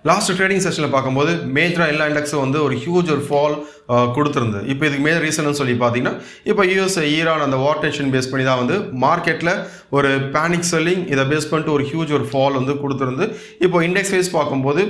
Last trading செஷனில் பார்க்கும்போது மேஜராக எல்லா இண்டெக்ஸும் வந்து ஒரு ஹியூஜ் ஒரு ஃபால் கொடுத்துருந்து. இப்போ இதுக்கு மேஜர் ரீசன் சொல்லி பார்த்தீங்கன்னா, இப்போ யூஎஸ் ஈரான் அந்த வார் டென்ஷன் பேஸ் பண்ணி தான் வந்து மார்க்கெட்டில் ஒரு பேனிக் செல்லிங் இதை பேஸ் பண்ணிட்டு ஒரு ஹியூஜ் ஒரு ஃபால் வந்து கொடுத்துருந்து. இப்போ இண்டெக்ஸ் வைஸ் பார்க்கும்போது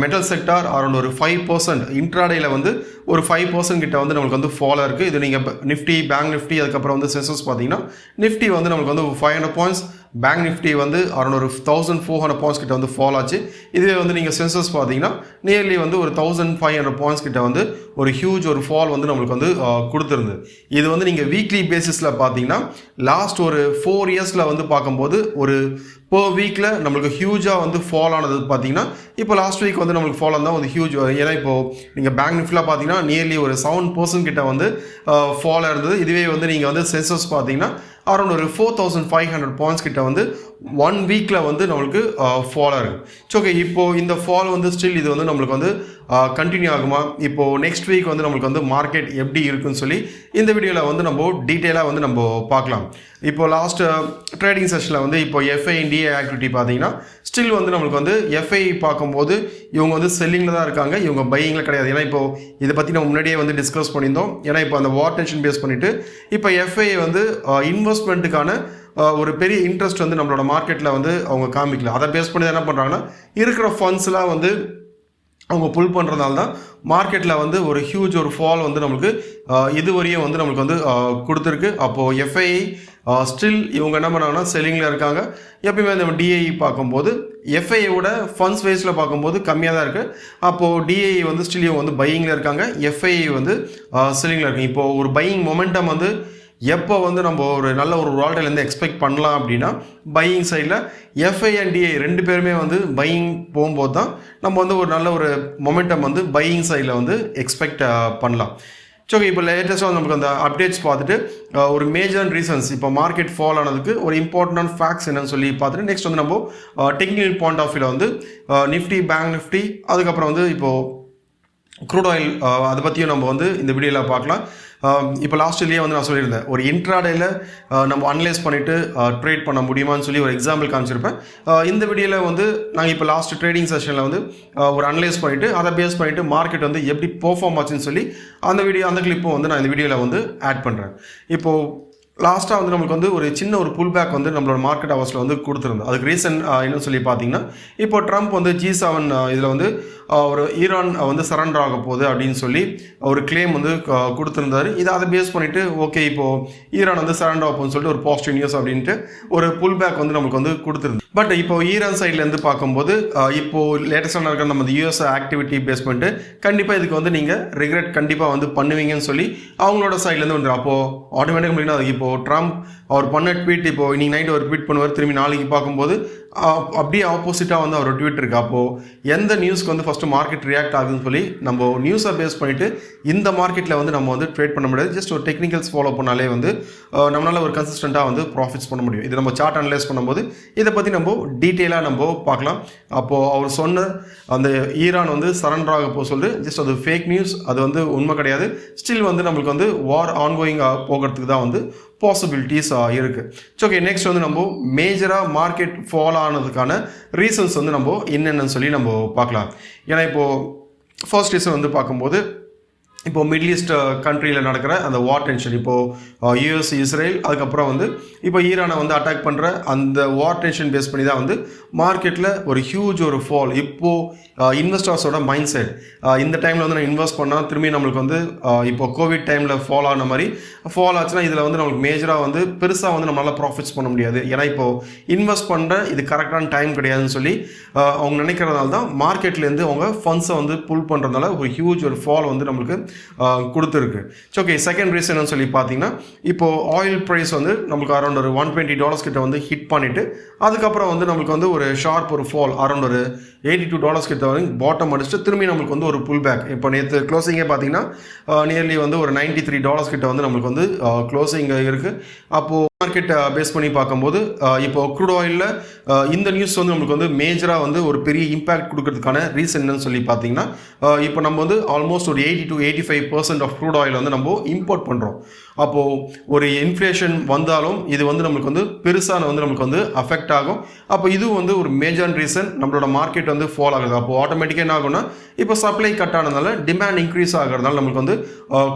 மெட்டல் செக்டார் அரௌண்ட் ஒரு 5% இன்ட்ராடேயில் வந்து ஒரு 5% கிட்ட வந்து நம்மளுக்கு வந்து ஃபாலாக இருக்குது. இது நீங்கள் நிஃப்டி, பேங்க் நிஃப்டி, அதுக்கப்புறம் வந்து சென்சஸ் பார்த்தீங்கன்னா நிஃப்டி வந்து நம்மளுக்கு வந்து 500 பாயிண்ட்ஸ், பேங்க் நிஃப்டி வந்து அரௌண்ட் ஒரு 1400 பாயிண்ட்ஸ் கிட்ட வந்து ஃபால் ஆச்சு. இதுவே வந்து நீங்கள் சென்சஸ் பார்த்தீங்கன்னா நியர்லி வந்து ஒரு 1500 பாயிண்ட்ஸ் கிட்ட வந்து ஒரு ஹியூஜ் ஒரு ஃபால் வந்து நம்மளுக்கு வந்து கொடுத்துருந்து. இது வந்து நீங்கள் வீக்லி பேசிஸில் பார்த்தீங்கன்னா லாஸ்ட் ஒரு 4 இயர்ஸில் வந்து பார்க்கும்போது ஒரு per வீக்கில் நம்மளுக்கு ஹியூஜாக வந்து ஃபால் ஆனது பார்த்தீங்கன்னா இப்போ லாஸ்ட் வீக் வந்து நம்மளுக்கு ஃபால் இருந்தால் வந்து ஹியூஜ். ஏன்னா இப்போது நீங்கள் பேங்க் நிஃப்டியில் பார்த்தீங்கன்னா நியர்லி ஒரு 7% கிட்ட வந்து ஃபாலாக இருந்தது. இதுவே வந்து நீங்கள் வந்து சென்சஸ் பார்த்தீங்கன்னா அரௌண்ட் ஒரு 4500 பாயிண்ட்ஸ் கிட்ட வந்து 1 வீக்கில் வந்து நம்மளுக்கு ஃபாலாக இருக்குது. ஓகே, இப்போது இந்த ஃபால் வந்து ஸ்டில் இது வந்து நம்மளுக்கு வந்து கண்டினியூ ஆகுமா? இப்போது நெக்ஸ்ட் வீக் வந்து நம்மளுக்கு வந்து மார்க்கெட் எப்படி இருக்குன்னு சொல்லி இந்த வீடியோவில் வந்து நம்ம டீட்டெயிலாக வந்து நம்ம பார்க்கலாம். இப்போ லாஸ்ட் ட்ரேடிங் செஷனில் வந்து இப்போ எஃப்ஐஎன்டிஏ ஆக்டிவிட்டி பார்த்தீங்கன்னா ஸ்டில் வந்து நம்மளுக்கு வந்து எஃப்ஐ பார்க்கும்போது இவங்க வந்து செல்லிங்கில் தான் இருக்காங்க, இவங்க பையிங்கில் கிடையாது. ஏன்னா இப்போ இதை பற்றி நம்ம முன்னாடியே வந்து டிஸ்கஸ் பண்ணியிருந்தோம். ஏன்னா இப்போ அந்த வார் டென்ஷன் பேஸ் பண்ணிவிட்டு இப்போ எஃப்ஐ வந்து இன்வெஸ்ட்மெண்ட்டுக்கான ஒரு பெரிய இன்ட்ரெஸ்ட் வந்து நம்மளோட மார்க்கெட்டில் வந்து அவங்க காமிக்கல. அதை பேஸ் பண்ணி என்ன பண்ணுறாங்கன்னா இருக்கிற ஃபண்ட்ஸ்லாம் வந்து அவங்க புல் பண்ணுறதால தான் மார்க்கெட்டில் வந்து ஒரு ஹியூஜ் ஒரு ஃபால் வந்து நம்மளுக்கு இதுவரையும் வந்து நம்மளுக்கு வந்து கொடுத்துருக்கு. அப்போது எஃப்ஐ ஸ்டில் இவங்க என்ன பண்ணாங்கன்னா செல்லிங்கில் இருக்காங்க. எப்பயுமே நம்ம டிஐஇ பார்க்கும்போது எஃப்ஐயோட ஃபண்ட்ஸ் வைஸில் பார்க்கும்போது கம்மியாக தான் இருக்குது. அப்போது டிஐஇ வந்து ஸ்டில் இவங்க வந்து பையிங்கில் இருக்காங்க, எஃப்ஐ வந்து செல்லிங்கில் இருக்காங்க. இப்போது ஒரு பையிங் மொமெண்டம் வந்து எப்போ வந்து நம்ம ஒரு நல்ல ஒரு வால்டைலேருந்து எக்ஸ்பெக்ட் பண்ணலாம் அப்படின்னா பையிங் சைடில் எஃப்ஐ அண்ட் டிஐ 2 பேருமே வந்து பையிங் போகும்போது தான் நம்ம வந்து ஒரு நல்ல ஒரு மொமெண்டம் வந்து பையிங் சைடில் வந்து எக்ஸ்பெக்ட் பண்ணலாம். ஸோ இப்போ லேட்டஸ்ட்டாக வந்து நமக்கு அந்த அப்டேட்ஸ் பார்த்துட்டு ஒரு மேஜர் ரீசன்ஸ் இப்போ மார்க்கெட் ஃபால் ஆனதுக்கு ஒரு இம்பார்ட்டன்ட் ஃபேக்ட்ஸ் என்னன்னு சொல்லி பார்த்துட்டு நெக்ஸ்ட் வந்து நம்ம டெக்னிக்கல் பாயிண்ட் ஆஃப் வியூவில் வந்து நிஃப்டி, பேங்க் நிஃப்டி, அதுக்கப்புறம் வந்து இப்போது க்ரூட் ஆயில் அதை பற்றியும் நம்ம வந்து இந்த வீடியோவில் பார்க்கலாம். இப்போ லாஸ்ட்லேயே வந்து நான் சொல்லியிருந்தேன் ஒரு இன்ட்ராடேயில் நம்ம அனலைஸ் பண்ணிவிட்டு ட்ரேட் பண்ண முடியுமான்னு சொல்லி ஒரு எக்ஸாம்பிள் காமிச்சிருப்பேன். இந்த வீடியோவில் வந்து நாங்கள் இப்போ லாஸ்ட் ட்ரேடிங் செஷனில் வந்து ஒரு அனலைஸ் பண்ணிவிட்டு அதை பேஸ் பண்ணிவிட்டு மார்க்கெட் வந்து எப்படி பெர்ஃபார்ம் ஆச்சுன்னு சொல்லி அந்த கிளிப்பும் வந்து நான் இந்த வீடியோவில் வந்து ஆட் பண்ணுறேன். இப்போது லாஸ்ட்டாக வந்து நமக்கு வந்து ஒரு சின்ன ஒரு புல் பேக் வந்து நம்மளோட மார்க்கெட் ஹவர்ஸில் வந்து கொடுத்துருந்தோம். அதுக்கு ரீசன் என்னன்னு சொல்லி பார்த்தீங்கன்னா இப்போ ட்ரம்ப் வந்து G7 இதில் வந்து ஒரு ஈரான் வந்து சரண்டர் ஆக போகுது அப்படின்னு சொல்லி ஒரு கிளைம் வந்து கொடுத்துருந்தாரு. இதை அதை பேஸ் பண்ணிவிட்டு ஓகே இப்போது ஈரான் வந்து சரண்டர் ஆகும்னு சொல்லிட்டு ஒரு பாசிட்டிவ் நியூஸ் அப்படின்ட்டு ஒரு புல் பேக் வந்து நமக்கு வந்து கொடுத்துருந்து. பட் இப்போ ஈரான் சைட்லேருந்து பார்க்கும்போது இப்போது லேட்டஸ்டாக இருக்கிற நம்ம யூஎஸ் ஆக்டிவிட்டி பேஸ் பண்ணிட்டு கண்டிப்பாக இதுக்கு வந்து நீங்கள் ரிக்ரெட் கண்டிப்பாக வந்து பண்ணுவீங்கன்னு சொல்லி அவங்களோட சைட்லேருந்து வந்து அப்போது ஆட்டோமேட்டிக் முடியும். இப்போது ட்ரம்ப் அவர் பண்ண ட்வீட் இப்போ இன்னைக்கு நைட் ஒரு ட்வீட் பண்ணுவார், திரும்பி நாளைக்கு பார்க்கும்போது அப்படியே ஆப்போசிட்டாக வந்து அவர் ட்வீட் இருக்குது. அப்போது எந்த நியூஸ்க்கு வந்து ஃபஸ்ட்டு மார்க்கெட் ரியாக்ட் ஆகுதுன்னு சொல்லி நம்ம நியூஸை பேஸ் பண்ணிவிட்டு இந்த மார்க்கெட்டில் வந்து நம்ம வந்து ட்ரேட் பண்ண முடியாது. ஜஸ்ட் ஒரு டெக்னிக்கல்ஸ் ஃபாலோ பண்ணாலே வந்து நம்மளால் ஒரு கன்சிஸ்டண்ட்டாக வந்து ப்ராஃபிட்ஸ் பண்ண முடியும். இது நம்ம சார்ட் அனலைஸ் பண்ணும்போது இதை பற்றி நம்ம டீட்டெயிலாக நம்ம பார்க்கலாம். அப்போது அவர் சொன்ன அந்த ஈரான் வந்து சரண்டர் ஆக போக சொல்லிட்டு ஜஸ்ட் அது ஃபேக் நியூஸ், அது வந்து உண்மை கிடையாது. ஸ்டில் வந்து நம்மளுக்கு வந்து வார் ஆன்கோயிங் போகிறதுக்கு தான் வந்து பாசிபிலிட்டிஸ் இருக்குது. ஓகே, நெக்ஸ்ட் வந்து நம்ம மேஜராக மார்க்கெட் ஃபால் ஆனதுக்கான ரீசன்ஸ் வந்து நம்ம என்னென்னு சொல்லி நம்ம பார்க்கலாம். ஏன்னா இப்போது ஃபர்ஸ்ட் ரீசன் வந்து பார்க்கும்போது இப்போ மிடில் ஈஸ்ட் கண்ட்ரியில் நடக்கிற அந்த வார் டென்ஷன், இப்போது யூஎஸ், இஸ்ரேல், அதுக்கப்புறம் வந்து இப்போ ஈரானை வந்து அட்டாக் பண்ணுற அந்த வார் டென்ஷன் பேஸ் பண்ணி தான் வந்து மார்க்கெட்டில் ஒரு ஹியூஜ் ஒரு ஃபால். இப்போது இன்வெஸ்டர்ஸோட மைண்ட் செட் இந்த டைமில் வந்து நான் இன்வெஸ்ட் பண்ணால் திரும்பி நம்மளுக்கு வந்து இப்போ கோவிட் டைமில் ஃபால் ஆன மாதிரி ஃபால் ஆச்சுன்னா இதில் வந்து நம்மளுக்கு மேஜராக வந்து பெருசாக வந்து நம்மளால் ப்ராஃபிட்ஸ் பண்ண முடியாது. ஏன்னா இப்போது இன்வெஸ்ட் பண்ணுற இது கரெக்டான டைம் கிடையாதுன்னு சொல்லி அவங்க நினைக்கிறதுனால தான் மார்க்கெட்லேருந்து அவங்க ஃபண்ட்ஸை வந்து புல் பண்ணுறதுனால ஒரு ஹியூஜ் ஒரு ஃபால் வந்து நம்மளுக்கு கொடுத்துருக்கு. ஓகே, செகண்ட் ரீசன் சொல்லி பார்த்தீங்கன்னா இப்போது ஆயில் ப்ரைஸ் வந்து நம்மளுக்கு அரௌண்ட் ஒரு $120 கிட்ட வந்து ஹிட் பண்ணிவிட்டு அதுக்கப்புறம் வந்து நம்மளுக்கு வந்து ஒரு ஷார்ப் ஒரு ஃபால் அரௌண்ட் ஒரு $82 கிட்ட வந்து பாட்டம் அடிச்சுட்டு திரும்பி நம்மளுக்கு வந்து ஒரு புல் பேக். இப்போ நேற்று க்ளோசிங்கே பார்த்தீங்கன்னா நியர்லி வந்து ஒரு $93 கிட்ட வந்து நம்மளுக்கு வந்து க்ளோசிங் இருக்குது. அப்போது மார்க்கெட் பேஸ் பண்ணி பார்க்கும்போது இப்போ க்ரூட் ஆயிலில் இந்த நியூஸ் வந்து நம்மளுக்கு வந்து மேஜராக வந்து ஒரு பெரிய இம்பாக்ட் கொடுக்கறதுக்கான ரீசன் என்னன்னு சொல்லி பார்த்தீங்கன்னா, இப்போ நம்ம வந்து ஆல்மோஸ்ட் ஒரு 80 to 85% ஆஃப் க்ரூட் ஆயில் வந்து நம்ம இம்போர்ட் பண்ணுறோம். அப்போது ஒரு இன்ஃப்ளேஷன் வந்தாலும் இது வந்து நம்மளுக்கு வந்து பெருசான வந்து நம்மளுக்கு வந்து அஃபெக்ட் ஆகும். அப்போ இது வந்து ஒரு மேஜர் ரீசன் நம்மளோட மார்க்கெட் வந்து ஃபால் ஆகுது. அப்போது ஆட்டோமேட்டிக்காக என்ன ஆகும்னா, இப்போ சப்ளை கட் ஆனதுனால டிமாண்ட் இன்க்ரீஸ் ஆகிறதுனால நம்மளுக்கு வந்து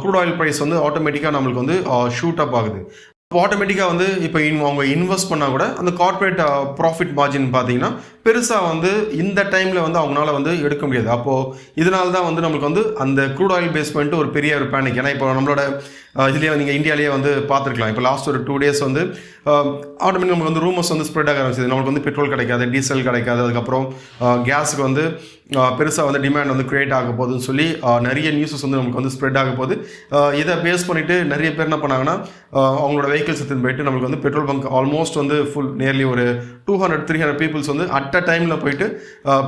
க்ரூட் ஆயில் ப்ரைஸ் வந்து ஆட்டோமேட்டிக்காக நம்மளுக்கு வந்து ஷூட் அப் ஆகுது. இப்போ ஆட்டோமேட்டிக்காக வந்து இப்போ அவங்க இன்வெஸ்ட் பண்ணால் கூட அந்த கார்ப்பரேட் ப்ராஃபிட் மார்ஜின் பார்த்தீங்கன்னா பெருசாக வந்து இந்த டைமில் வந்து அவங்களால வந்து எடுக்க முடியாது. அப்போது இதனால தான் வந்து நம்மளுக்கு வந்து அந்த க்ரூட் ஆயில் பேஸ் பண்ணிட்டு ஒரு பெரிய ஒரு பேனிக். ஏன்னா இப்போ நம்மளோட இதுலேயே நீங்கள் இந்தியாவிலேயே வந்து பார்த்துருக்கலாம். இப்போ லாஸ்ட் ஒரு 2 days வந்து ஆட்டோமேட்டிக் நமக்கு வந்து ரூமர்ஸ் வந்து ஸ்ப்ரெட் ஆக ஆரம்பிச்சது. நம்மளுக்கு வந்து பெட்ரோல் கிடைக்காது, டீசல் கிடைக்காது, அதுக்கப்புறம் கேஸுக்கு வந்து பெருசாக வந்து டிமாண்ட் வந்து கிரியேட் ஆக போகுதுன்னு சொல்லி நிறைய நியூஸஸ் வந்து நமக்கு வந்து ஸ்ப்ரெட் ஆக போகுது. இதை பேஸ் பண்ணிவிட்டு நிறைய பேர் என்ன பண்ணாங்கன்னா, அவங்களோட வெஹிக்கிள்ஸ் எடுத்துன்னு போயிட்டு நம்மளுக்கு வந்து பெட்ரோல் பங்க் ஆல்மோஸ்ட் வந்து ஃபுல் நியர்லி ஒரு 200-300 பீப்புள்ஸ் வந்து அட் அ டைமில் போயிட்டு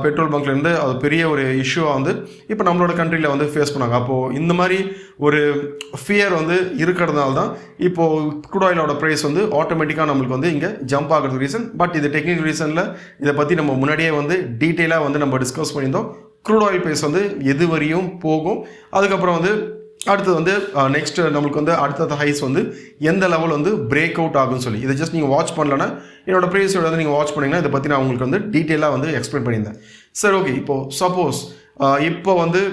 பெட்ரோல் பங்க்லேருந்து அது பெரிய ஒரு இஷ்யூவாக வந்து இப்போ நம்மளோட கண்ட்ரியில் வந்து ஃபேஸ் பண்ணாங்க. அப்போது இந்த மாதிரி ஒரு ஃபியர் வந்து இருக்கிறதுனால தான் இப்போது க்ரூட் ஆயிலோட ப்ரைஸ் வந்து ஆட்டோமேட்டிக்காக நம்மளுக்கு வந்து இங்கே ஜம்ப் ஆகிறது ரீசன். பட் இது டெக்னிக்கல் ரீசனில் இதை பற்றி நம்ம முன்னாடியே வந்து டீட்டெயிலாக வந்து நம்ம டிஸ்கஸ் பண்ணியிருந்தோம். க்ரூட் ஆயில் ப்ரைஸ் வந்து எது வரையும் போகும், அதுக்கப்புறம் வந்து அடுத்தது வந்து நெக்ஸ்ட் நம்மளுக்கு வந்து அடுத்த ஹைஸ் வந்து எந்த லெவல் வந்து பிரேக் அவுட் ஆகும்னு சொல்லி இதை ஜஸ்ட் நீங்கள் வாட்ச் பண்ணலன்னா என்னோட ப்ரீவியஸோட வந்து நீங்கள் வாட்ச் பண்ணிங்கன்னா இதை பற்றி நான் உங்களுக்கு வந்து டீட்டெயிலாக வந்து எக்ஸ்பிளைன் பண்ணியிருந்தேன். சரி, ஓகே. இப்போது சப்போஸ் இப்போ வந்து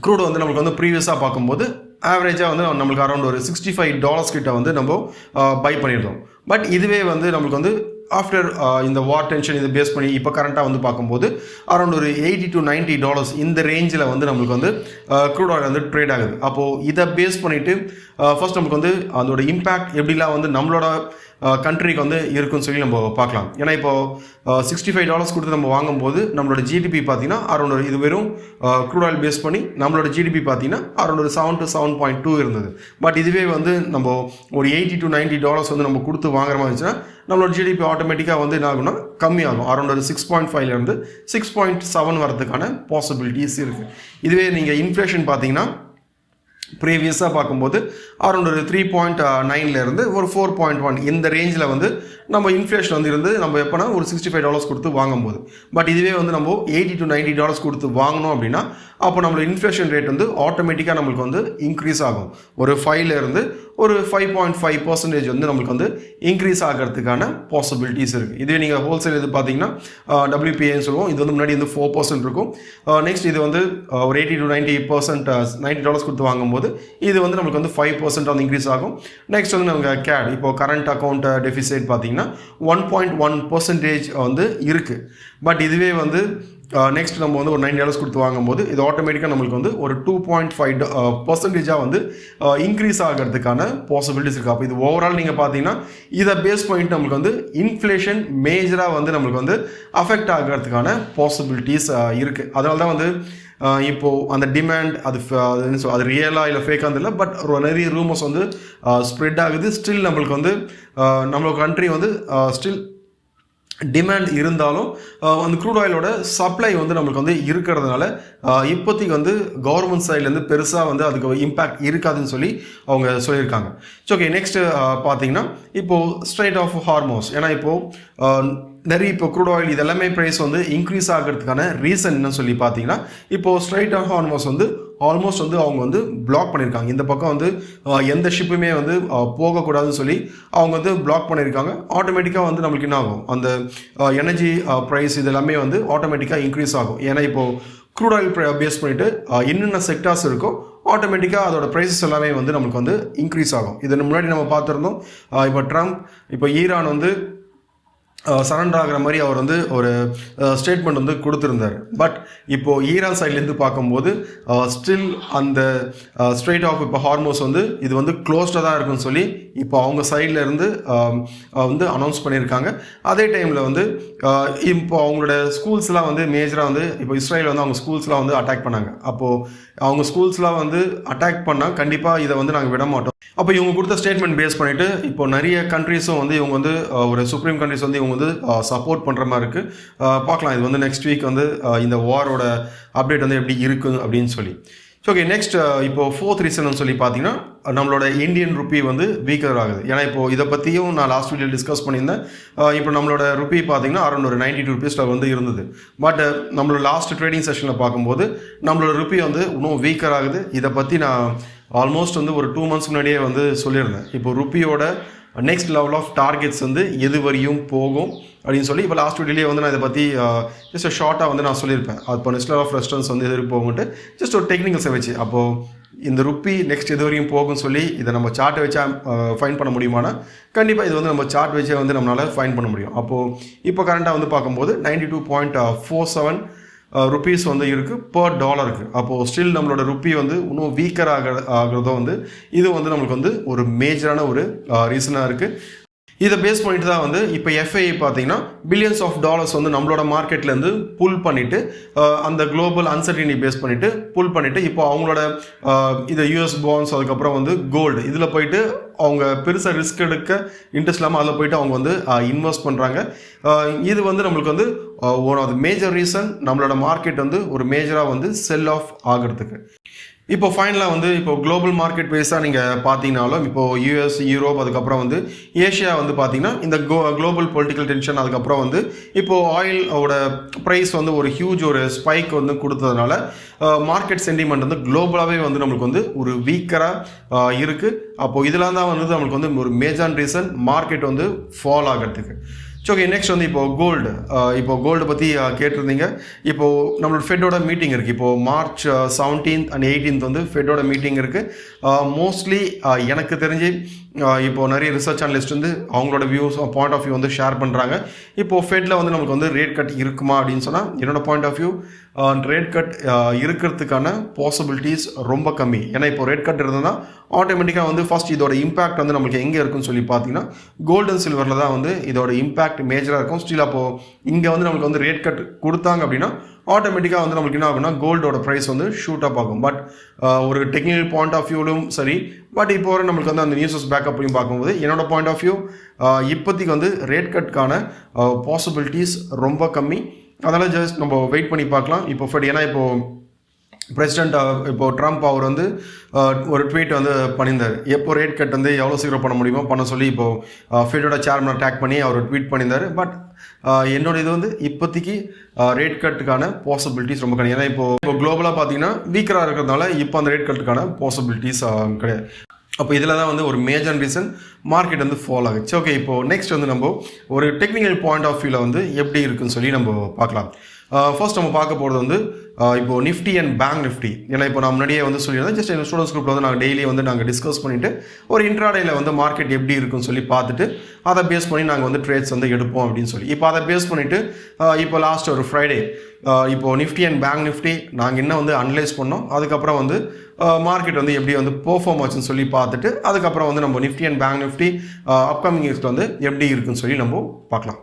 க்ரூட் வந்து நம்மளுக்கு வந்து ப்ரீவியஸாக பார்க்கும்போது ஆவரேஜாக வந்து நம்மளுக்கு அரௌண்ட் ஒரு $65 கிட்ட வந்து நம்ம பை பண்ணியிருந்தோம். பட் இதுவே வந்து நம்மளுக்கு வந்து ஆஃப்டர் இந்த வார் டென்ஷன் இதை பேஸ் பண்ணி இப்போ கரண்ட்டாக வந்து பார்க்கும்போது அரௌண்ட் ஒரு $80 to $90 இந்த ரேஞ்சில் வந்து நம்மளுக்கு வந்து க்ரூட் ஆயில் வந்து ட்ரேட் ஆகுது. அப்போது இதை பேஸ் பண்ணிவிட்டு ஃபர்ஸ்ட் நமக்கு வந்து அதோட இம்பேக்ட் எப்படிலாம் வந்து நம்மளோட கண்ட்ரிக்கு வந்து இருக்குன்னு சொல்லி நம்ம பார்க்கலாம். ஏன்னா இப்போது $65 கொடுத்து நம்ம வாங்கும்போது நம்மளோட ஜிடிபி பார்த்தீங்கன்னா அரௌண்ட் ஒரு இது வெறும் க்ரூட் ஆயில் பேஸ் பண்ணி நம்மளோட ஜிடிபி பார்த்தீங்கன்னா அரௌண்ட் ஒரு 7 to 7.2 இருந்தது. பட் இதுவே வந்து நம்ம ஒரு $80 to $90 வந்து நம்ம கொடுத்து வாங்குற மாதிரி இருந்துச்சுன்னா நம்மளோட ஜிடிபி ஆட்டோமேட்டிக்காக வந்து என்ன ஆகும்னா கம்மியாகும். அரௌண்ட் ஒரு 6.5லேருந்து 6.7 வரதுக்கான பாசிபிலிட்டிஸ் இருக்குது. இதுவே நீங்கள் இன்ஃப்ளேஷன் பார்த்தீங்கன்னா ப்ரீவியஸாக பார்க்கும்போது அரௌண்ட் ஒரு 3.9லேருந்து ஒரு 4.1 இந்த ரேஞ்சில் வந்து நம்ம இன்ஃப்ளேஷன் வந்து இருந்து நம்ம எப்போனா ஒரு $65 கொடுத்து வாங்கும்போது. பட் இதுவே வந்து நம்ம $80 to $90 கொடுத்து வாங்கணும் அப்படின்னா அப்போ நம்மளோட இன்ஃப்ளேஷன் ரேட் வந்து ஆட்டோமேட்டிக்காக நம்மளுக்கு வந்து இன்க்ரீஸ் ஆகும். ஒரு 5லேருந்து ஒரு 5.5% வந்து நம்மளுக்கு வந்து இன்க்ரீஸ் ஆகிறதுக்கான பாசிபிலிட்டிஸ் இருக்குது. இதுவே நீங்கள் ஹோல்சேல் இது பார்த்தீங்கன்னா WPAன்னு சொல்லுவோம். இது வந்து முன்னாடி வந்து 4% இருக்கும். நெக்ஸ்ட் இது வந்து ஒரு $80 to $90 கொடுத்து வாங்கும்போது இது வந்து நம்மளுக்கு வந்து 5% வந்து இன்க்ரீஸ் ஆகும். நெக்ஸ்ட் வந்து நம்ம கேட் இப்போ கரண்ட் அக்கௌண்ட் டெஃபிசிட் பார்த்தீங்கன்னா 1.1% வந்து இருக்குது. பட் இதுவே வந்து நெக்ஸ்ட் நம்ம வந்து ஒரு $90 கொடுத்து வாங்கும்போது இது ஆட்டோமேட்டிக்காக நம்மளுக்கு வந்து ஒரு 2.5% வந்து இன்க்ரீஸ் ஆகிறதுக்கான பாசிபிலிட்டிஸ் இருக்குது. அப்போ இது ஓவரால் நீங்கள் பார்த்தீங்கன்னா இதை பேஸ் பண்ணிட்டு நம்மளுக்கு வந்து இன்ஃப்ளேஷன் மேஜராக வந்து நம்மளுக்கு வந்து அஃபெக்ட் ஆகிறதுக்கான பாசிபிலிட்டிஸ் இருக்குது. அதனால தான் வந்து இப்போது அந்த டிமாண்ட் அது ரியலாக இல்லை ஃபேக்காக இல்லை, பட் நிறைய ரூமர்ஸ் வந்து ஸ்ப்ரெட் ஆகுது. ஸ்டில் நம்மளுக்கு வந்து நம்மளோட கண்ட்ரி வந்து ஸ்டில் டிமாண்ட் இருந்தாலும் அந்த க்ரூட் ஆயிலோட சப்ளை வந்து நம்மளுக்கு வந்து இருக்கிறதுனால இப்போதைக்கு வந்து கவர்மெண்ட் சைட்லேருந்து பெருசாக வந்து அதுக்கு இம்பேக்ட் இருக்காதுன்னு சொல்லி அவங்க சொல்லியிருக்காங்க. ஓகே, நெக்ஸ்ட் பார்த்தீங்கன்னா இப்போது ஸ்ட்ரைட் ஆஃப் ஹார்மோஸ். ஏன்னா இப்போது நிறைய இப்போ க்ரூட் ஆயில் இதெல்லாமே ப்ரைஸ் வந்து இன்க்ரீஸ் ஆகிறதுக்கான ரீசன் என்னன்னு சொல்லி பார்த்தீங்கன்னா இப்போது ஸ்ட்ரைட் ஆஃப் ஹார்மோஸ் வந்து ஆல்மோஸ்ட் வந்து அவங்க வந்து பிளாக் பண்ணியிருக்காங்க. இந்த பக்கம் வந்து எந்த ஷிப்புமே வந்து போகக்கூடாதுன்னு சொல்லி அவங்க வந்து பிளாக் பண்ணியிருக்காங்க. ஆட்டோமேட்டிக்காக வந்து நம்மளுக்கு என்ன ஆகும், அந்த எனர்ஜி ப்ரைஸ் இதெல்லாமே வந்து ஆட்டோமேட்டிக்காக இன்க்ரீஸ் ஆகும். ஏன்னா இப்போது க்ரூட் ஆயில் பேஸ் பண்ணிவிட்டு என்னென்ன செக்டார்ஸ் இருக்கோ ஆட்டோமேட்டிக்காக அதோட ப்ரைஸஸ் எல்லாமே வந்து நம்மளுக்கு வந்து இன்க்ரீஸ் ஆகும். இதற்கு முன்னாடி நம்ம பார்த்துருந்தோம். இப்போ ட்ரம்ப் இப்போ ஈரான் வந்து சரண்டர் ஆகிற மாதிரி அவர் வந்து ஒரு ஸ்டேட்மெண்ட் வந்து கொடுத்துருந்தார். பட் இப்போது ஈரான் சைட்லேருந்து பார்க்கும்போது ஸ்டில் அந்த ஸ்ட்ரெயிட் ஆஃப் இப்போ ஹார்மோஸ் வந்து இது வந்து க்ளோஸ்டாக தான் இருக்குன்னு சொல்லி இப்போ அவங்க சைட்லேருந்து வந்து அனௌன்ஸ் பண்ணியிருக்காங்க. அதே டைமில் வந்து இப்போ அவங்களோட ஸ்கூல்ஸ்லாம் வந்து மேஜராக வந்து இப்போ இஸ்ரேல் வந்து அவங்க ஸ்கூல்ஸ்லாம் வந்து அட்டாக் பண்ணாங்க. அப்போது அவங்க ஸ்கூல்ஸ்லாம் வந்து அட்டாக் பண்ணால் கண்டிப்பாக இதை வந்து நாங்கள் விட மாட்டோம். அப்போ இவங்க கொடுத்த ஸ்டேட்மெண்ட் பேஸ் பண்ணிவிட்டு இப்போ நிறைய கண்ட்ரீஸும் வந்து இவங்க வந்து ஒரு சுப்ரீம் கண்ட்ரிஸ் வந்து இவங்க வந்து சப்போர்ட் பண்ணுற மாதிரி இருக்குது. பார்க்கலாம் இது வந்து நெக்ஸ்ட் வீக் வந்து இந்த வாரோட அப்டேட் வந்து எப்படி இருக்குது அப்படின்னு சொல்லி. ஓகே நெக்ஸ்ட் இப்போ ஃபோர்த் ரீசன் சொல்லி பார்த்தீங்கன்னா நம்மளோட இந்தியன் ருப்பி வந்து வீக்கர் ஆகுது. ஏன்னா இப்போ இதை பற்றியும் நான் லாஸ்ட் வீடியோ டிஸ்கஸ் பண்ணியிருந்தேன். இப்போ நம்மளோட ருப்பி பார்த்தீங்கன்னா அரௌண்ட் ஒரு 92 ருபீஸில் வந்து இருந்தது. பட் நம்மளோட லாஸ்ட் ட்ரேடிங் செஷனில் பார்க்கும்போது நம்மளோட ருப்பி வந்து இன்னும் வீக்கர் ஆகுது. இதை பற்றி நான் ஆல்மோஸ்ட் வந்து ஒரு 2 months முன்னாடியே வந்து சொல்லியிருந்தேன். இப்போ ருப்பியோட நெக்ஸ்ட் லெவல் ஆஃப் டார்கெட்ஸ் வந்து எது வரையும் போகும் அப்படின்னு சொல்லி இப்போ லாஸ்ட் வீடியோலேயே வந்து நான் இதை பற்றி ஜஸ்ட் ஷார்ட்டாக வந்து நான் சொல்லியிருப்பேன். இப்போ நெக்ஸ்ட் லெவல் ஆஃப் ரெஸ்டாரன்ஸ் வந்து எது போகும்ட்டு ஜஸ்ட் ஒரு டெக்னிக்கல்ஸை வச்சு அப்போது இந்த ருப்பி நெக்ஸ்ட் எது வரையும் போகும்னு சொல்லி இதை நம்ம சார்ட்டை வச்சா ஃபைன் பண்ண முடியுமானா கண்டிப்பாக இது வந்து நம்ம சார்ட் வச்சே வந்து நம்மளால் ஃபைன் பண்ண முடியும். அப்போது இப்போ கரண்ட்டாக வந்து பார்க்கும்போது 92.47 ருப்பீஸ் வந்து இருக்குது பர் டாலருக்கு. அப்போது ஸ்டில் நம்மளோட ருப்பி வந்து இன்னும் வீக்கர் ஆகிறதோ வந்து இது வந்து நம்மளுக்கு வந்து ஒரு மேஜரான ஒரு ரீசனாக இருக்குது. இதை பேஸ் பண்ணிட்டு தான் வந்து இப்போ எஃப்ஐ பார்த்தீங்கன்னா பில்லியன்ஸ் ஆஃப் டாலர்ஸ் வந்து நம்மளோட மார்க்கெட்லேருந்து புல் பண்ணிவிட்டு அந்த குளோபல் அன்சர்டினிட்டி பேஸ் பண்ணிவிட்டு புல் பண்ணிவிட்டு இப்போ அவங்களோட இது யூஎஸ் பாண்ட்ஸ் அதுக்கப்புறம் வந்து கோல்டு இதில் போயிட்டு அவங்க பெருசாக ரிஸ்க் எடுக்க இன்ட்ரெஸ்ட் இல்லாமல் அதில் போயிட்டு அவங்க வந்து இன்வெஸ்ட் பண்ணுறாங்க. இது வந்து நம்மளுக்கு வந்து one of the major reason நம்மளோட மார்க்கெட் வந்து ஒரு மேஜராக வந்து செல் ஆஃப் ஆகிறதுக்கு. இப்போ ஃபைனலாக வந்து இப்போ குளோபல் மார்க்கெட் பேஸாக நீங்கள் பார்த்தீங்கனாலும் இப்போது யூஎஸ் யூரோப் அதுக்கப்புறம் வந்து ஏஷியா வந்து பார்த்தீங்கன்னா இந்த குளோபல் பொலிட்டிக்கல் டென்ஷன் அதுக்கப்புறம் வந்து இப்போது ஆயிலோட ப்ரைஸ் வந்து ஒரு ஹியூஜ் ஒரு ஸ்பைக் வந்து கொடுத்ததுனால மார்க்கெட் சென்டிமெண்ட் வந்து குளோபலாகவே வந்து நம்மளுக்கு வந்து ஒரு வீக்கராக இருக்குது. அப்போது இதெல்லாம் தான் வந்து நம்மளுக்கு வந்து ஒரு மேஜர் ரீசன் மார்க்கெட் வந்து ஃபால் ஆகிறதுக்கு. ஓகே நெக்ஸ்ட் வந்து இப்போ கோல்டு பற்றி கேட்டிருந்தீங்க. இப்போது நம்மளோட ஃபெட்டோட மீட்டிங் இருக்குது. இப்போது மார்ச் 17th and 18th வந்து ஃபெட்டோட மீட்டிங் இருக்குது. மோஸ்ட்லி எனக்கு தெரிஞ்சு இப்போது நிறைய ரிசர்ச் அனலிஸ்ட் வந்து அவங்களோட வியூஸ் பாயிண்ட் ஆஃப் வியூ வந்து ஷேர் பண்ணுறாங்க. இப்போது ஃபெட்டில் வந்து நமக்கு வந்து ரேட் கட் இருக்குமா அப்படின்னு சொன்னால் என்னோட point of view rate cut இருக்கிறதுக்கான பாசிபிலிட்டிஸ் ரொம்ப கம்மி. ஏன்னா இப்போ ரேட் கட் இருந்ததுன்னா ஆட்டோமேட்டிக்காக வந்து ஃபர்ஸ்ட் இதோட இம்பாக்ட் வந்து நம்மளுக்கு எங்கே இருக்குன்னு சொல்லி பார்த்தீங்கன்னா கோல்டு அண்ட் சில்வரில் தான் வந்து இதோட இம்பாக்ட் மேஜராக இருக்கும். ஸ்டில் அப்போது இங்கே வந்து நம்மளுக்கு வந்து ரேட் கட் கொடுத்தாங்க அப்படின்னா ஆட்டோமேட்டிக்காக வந்து நம்மளுக்கு என்ன ஆகும்னா கோல்டோட ப்ரைஸ் வந்து ஷூட் அப் ஆகும். பட் ஒரு டெக்னிக்கல் பாயிண்ட் ஆஃப் வியூலும் சரி, பட் இப்போ வரை நம்மளுக்கு வந்து அந்த நியூஸஸ் பேக்கப்லையும் பார்க்கும்போது என்னோட பாயிண்ட் ஆஃப் வியூ இப்போதைக்கு வந்து ரேட் கட்கான பாசிபிலிட்டிஸ் ரொம்ப கம்மி. அதனால் ஜஸ்ட் நம்ம வெயிட் பண்ணி பார்க்கலாம். இப்போ ஃபெட் ஏன்னா இப்போது பிரசிடென்ட் இப்போ ட்ரம்ப் அவர் வந்து ஒரு ட்வீட் வந்து பண்ணியிருந்தார். எப்போ ரேட் கட் வந்து எவ்வளோ சீக்கிரம் பண்ண முடியுமோ பண்ண சொல்லி இப்போது ஃபெட்டோட சேர்மனை டேக் பண்ணி அவர் ட்வீட் பண்ணியிருந்தார். பட் என்னோட இது வந்து இப்போதைக்கு ரேட் கட்டுக்கான பாசிபிலிட்டிஸ் ரொம்ப கிடையாது. ஏன்னா இப்போ குளோபலாக பார்த்தீங்கன்னா வீக்கராக இருக்கிறதுனால இப்போ அந்த ரேட் கட்டுக்கான பாசிபிலிட்டிஸ் கிடையாது. அப்போ இதில் தான் வந்து ஒரு மேஜர் ரீசன் மார்க்கெட் வந்து ஃபால் ஆகுச்சு. ஓகே இப்போது நெக்ஸ்ட் வந்து நம்ம ஒரு டெக்னிக்கல் பாயிண்ட் ஆஃப் வியூவில் வந்து எப்படி இருக்குன்னு சொல்லி நம்ம பார்க்கலாம். ஃபர்ஸ்ட் நம்ம பார்க்க போகிறது வந்து இப்போ நிஃப்டி அண்ட் பேங்க் நிஃப்டி. ஏன்னா இப்போ நான் முன்னாடியே வந்து சொல்லியிருந்தேன் ஜஸ்ட் எங்கள் ஸ்டூடெண்ட்ஸ் குரூப்பில் வந்து நாங்கள் டெய்லி வந்து நாங்கள் டிஸ்கஸ் பண்ணிவிட்டு ஒரு இன்ட்ராடேயில் வந்து மார்க்கெட் எப்படி இருக்குன்னு சொல்லி பார்த்துட்டு அதை பேஸ் பண்ணி நாங்கள் வந்து ட்ரேட்ஸ் வந்து எடுப்போம் அப்படின்னு சொல்லி இப்போ அதை பேஸ் பண்ணிவிட்டு இப்போ லாஸ்ட் ஒரு ஃப்ரைடே இப்போது நிஃப்டி அண்ட் பேங்க் நிஃப்டி நாங்கள் என்ன வந்து அனலைஸ் பண்ணோம், அதுக்கப்புறம் வந்து மார்க்கெட் வந்து எப்படி வந்து பெர்ஃபார்ம் ஆச்சுன்னு சொல்லி பார்த்துட்டு அதுக்கப்புறம் வந்து நம்ம Nifty and bank Nifty upcoming இயர்ஸில் வந்து எப்படி இருக்குன்னு சொல்லி நம்ம பார்க்கலாம்.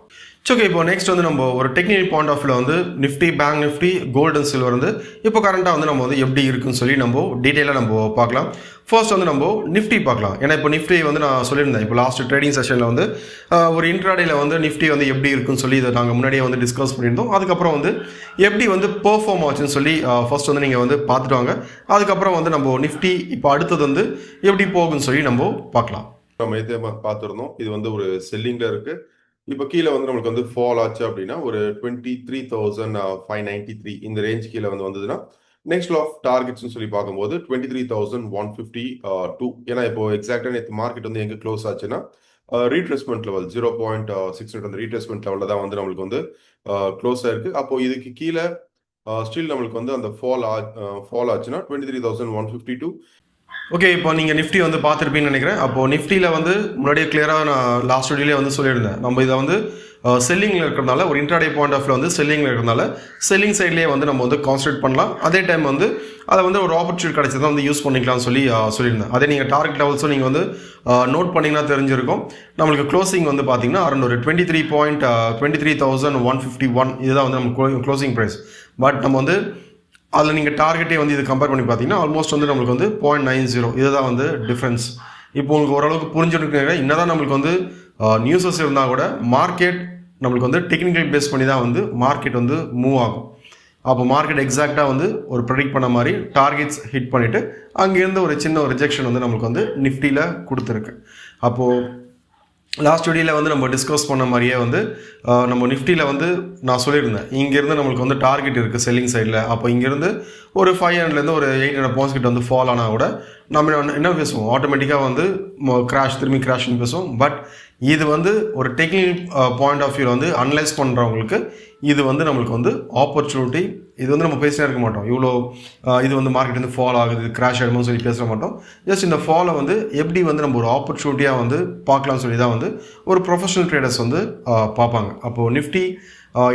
ஓகே இப்போ நெக்ஸ்ட் வந்து நம்ம ஒரு டெக்னிக்கல் பாயிண்ட் ஆஃப் வியூவில் வந்து Nifty bank Nifty gold and silver வந்து இப்போ கரண்ட்டாக வந்து நம்ம வந்து எப்படி இருக்குன்னு சொல்லி நம்ம டீட்டெயிலாக நம்ம பார்க்கலாம். ஃபர்ஸ்ட் வந்து நம்ம நிஃப்டி பார்க்கலாம். ஏன்னா இப்போ நிஃப்டி வந்து நான் சொல்லியிருந்தேன் இப்போ லாஸ்ட் ட்ரேடிங் செஷனில் வந்து ஒரு இன்ட்ராடேயில் வந்து நிஃப்டி வந்து எப்படி இருக்குன்னு சொல்லி இதை நாங்கள் முன்னாடியே வந்து டிஸ்கஸ் பண்ணியிருந்தோம். அதுக்கப்புறம் வந்து எப்படி வந்து பெர்ஃபார்ம் ஆச்சுன்னு சொல்லி ஃபர்ஸ்ட் வந்து நீங்கள் வந்து பார்த்துட்டு வாங்க. அதுக்கப்புறம் வந்து நம்ம நிஃப்டி இப்போ அடுத்தது வந்து எப்படி போகுன்னு சொல்லி நம்ம பார்க்கலாம். நம்ம இதே பார்த்துருந்தோம். இது வந்து ஒரு செல்லிங்கில் இருக்குது. இப்போ கீழே வந்து நம்மளுக்கு வந்து ஃபால் ஆச்சு அப்படின்னா ஒரு 23,593 இந்த ரேஞ்ச் கீழே வந்து வந்ததுன்னா நெக்ஸ்ட் ஆஃப் டார்கெட்ஸ்னு சொல்லி பார்க்கும்போது 23,152. ஏன்னா இப்போ எக்ஸாக்டாக நேற்று மார்க்கெட் வந்து எங்கே க்ளோஸ் ஆச்சுன்னா ரீட்ரெஸ்மெண்ட் லெவல் 0.68 அந்த ரீட்ரெஸ்மெண்ட் லெவலில் தான் வந்து நம்மளுக்கு வந்து க்ளோஸ் ஆயிருக்கு. அப்போ இதுக்கு கீழே ஸ்டில் நம்மளுக்கு வந்து அந்த ஃபால் ஆச்சுன்னா 23,152. ஓகே இப்போ நீங்கள் நிஃப்டி வந்து பார்த்துருப்பீங்கன்னு நினைக்கிறேன். அப்போது நிஃப்டியில் வந்து முன்னாடியே கிளியராக நான் லாஸ்ட் வீடியோலேயே வந்து சொல்லியிருந்தேன். நம்ம இதை வந்து செல்லிங்கில் இருக்கிறதுனால ஒரு இன்ட்ராடே பாயிண்ட் ஆஃப் வியூ வந்து செல்லிங்கில் இருக்கிறதுனால செல்லிங் சைட்லேயே வந்து நம்ம வந்து கான்சன்ட்ரேட் பண்ணலாம். அதே டைம் வந்து அதை வந்து ஒரு ஆப்பர்ச்சுனிட்டி கிடைச்சதை வந்து யூஸ் பண்ணிக்கலாம்னு சொல்லி சொல்லியிருந்தேன். அதே நீங்கள் டார்கெட் லெவல்ஸும் நீங்கள் வந்து நோட் பண்ணிங்கன்னா தெரிஞ்சிருக்கும். நம்மளுக்கு க்ளோசிங் வந்து பார்த்தீங்கன்னா அரௌண்ட் ஒரு 23,151 இதுதான் வந்து நம்ம க்ளோசிங் ப்ரைஸ். பட் நம்ம வந்து அதில் நீங்கள் டார்கெட்டே வந்து இது கம்பேர் பண்ணி பார்த்தீங்கன்னா ஆல்மோஸ்ட் வந்து நம்மளுக்கு வந்து 0.90 இதுதான் வந்து டிஃப்ரென்ஸ். இப்போ உங்களுக்கு ஓரளவுக்கு புரிஞ்சுட்டு என்னதான் நம்மளுக்கு வந்து நியூஸஸ் இருந்தால் கூட மார்க்கெட் நம்மளுக்கு வந்து டெக்னிக்கல் பேஸ் பண்ணி தான் வந்து மார்க்கெட் வந்து மூவ் ஆகும். அப்போ மார்க்கெட் எக்ஸாக்டாக வந்து ஒரு ப்ரெடிக்ட் பண்ண மாதிரி டார்கெட்ஸ் ஹிட் பண்ணிவிட்டு அங்கேருந்து ஒரு சின்ன ஒரு ரிஜெக்ஷன் வந்து நம்மளுக்கு வந்து நிஃப்டியில் கொடுத்துருக்கு. அப்போது லாஸ்ட் வீடியோவில் வந்து நம்ம டிஸ்கஸ் பண்ண மாதிரியே வந்து நம்ம நிஃப்டியில் வந்து நான் சொல்லியிருந்தேன், இங்கேருந்து நம்மளுக்கு வந்து டார்கெட் இருக்குது செல்லிங் சைடில். அப்போ இங்கேருந்து ஒரு 500லேருந்து ஒரு 800 பாயிண்ட்ஸ் கிட்ட வந்து ஃபால் ஆனால் கூட நம்ம என்ன பேசுவோம், ஆட்டோமேட்டிக்காக வந்து திரும்பி கிராஷ்னு பேசுவோம். பட் இது வந்து ஒரு டெக்னிக்கல் பாயிண்ட் ஆஃப் வியூவில் வந்து அனலைஸ் பண்ணுறவங்களுக்கு இது வந்து நம்மளுக்கு வந்து ஆப்பர்ச்சுனிட்டி. இது வந்து நம்ம பேசினே இருக்க மாட்டோம், இவ்வளோ இது வந்து மார்க்கெட் வந்து ஃபால் ஆகுது, கிராஷ் ஆகிடுமோன்னு சொல்லி பேச மாட்டோம். ஜஸ்ட் இந்த ஃபாலை வந்து எப்படி வந்து நம்ம ஒரு ஆப்பர்ச்சுனிட்டியாக வந்து பார்க்கலாம்னு சொல்லி தான் வந்து ஒரு ப்ரொஃபஷனல் ட்ரேடர்ஸ் வந்து பார்ப்பாங்க. அப்போது நிஃப்டி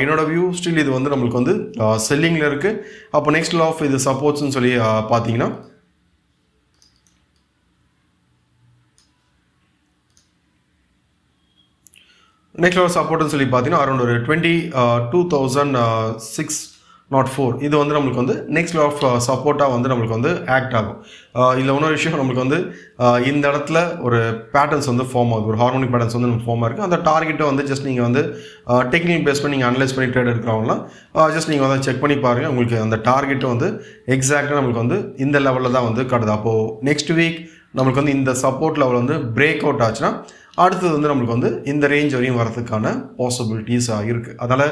என்னோட வியூ ஸ்டில் இது வந்து நம்மளுக்கு வந்து செல்லிங்கில் இருக்குது. அப்போ நெக்ஸ்ட் லா ஆஃப் இது சப்போர்ட்ஸ்னு சொல்லி பார்த்தீங்கன்னா நெக்ஸ்ட் லெவல் சப்போர்ட்னு சொல்லி பார்த்தீங்கன்னா அரௌண்ட் ஒரு 22,604 இது வந்து நம்மளுக்கு வந்து நெக்ஸ்ட் லெவல் ஆஃப் சப்போர்ட்டாக வந்து நம்மளுக்கு வந்து ஆக்ட் ஆகும். இதில் இன்னொரு விஷயம், நம்மளுக்கு வந்து இந்த இடத்துல ஒரு பேட்டர்ன்ஸ் வந்து ஃபார்ம் ஆகுது, ஒரு ஹார்மோனிக் பேட்டர்ன்ஸ் வந்து நம்ம ஃபார்ம் ஆகிருக்கு. அந்த டார்கெட்டை வந்து ஜஸ்ட் நீங்கள் வந்து டெக்னிக்கல் பேஸ் பண்ணி நீங்கள் அனலைஸ் பண்ணி ட்ரேட் எடுக்கிறவங்களாம் ஜஸ்ட் நீங்கள் வந்து செக் பண்ணி பாருங்கள். உங்களுக்கு அந்த டார்கெட்டை வந்து எக்ஸாக்டாக நம்மளுக்கு வந்து இந்த லெவலில் தான் வந்து காட்டுது. அப்போது நெக்ஸ்ட் வீக் நம்மளுக்கு வந்து இந்த சப்போர்ட் லெவல் வந்து பிரேக் அவுட் ஆச்சுன்னா அடுத்தது வந்து நம்மளுக்கு வந்து இந்த ரேஞ்ச் வரையும் வரதுக்கான பாசிபிலிட்டிஸ் இருக்குது. அதனால்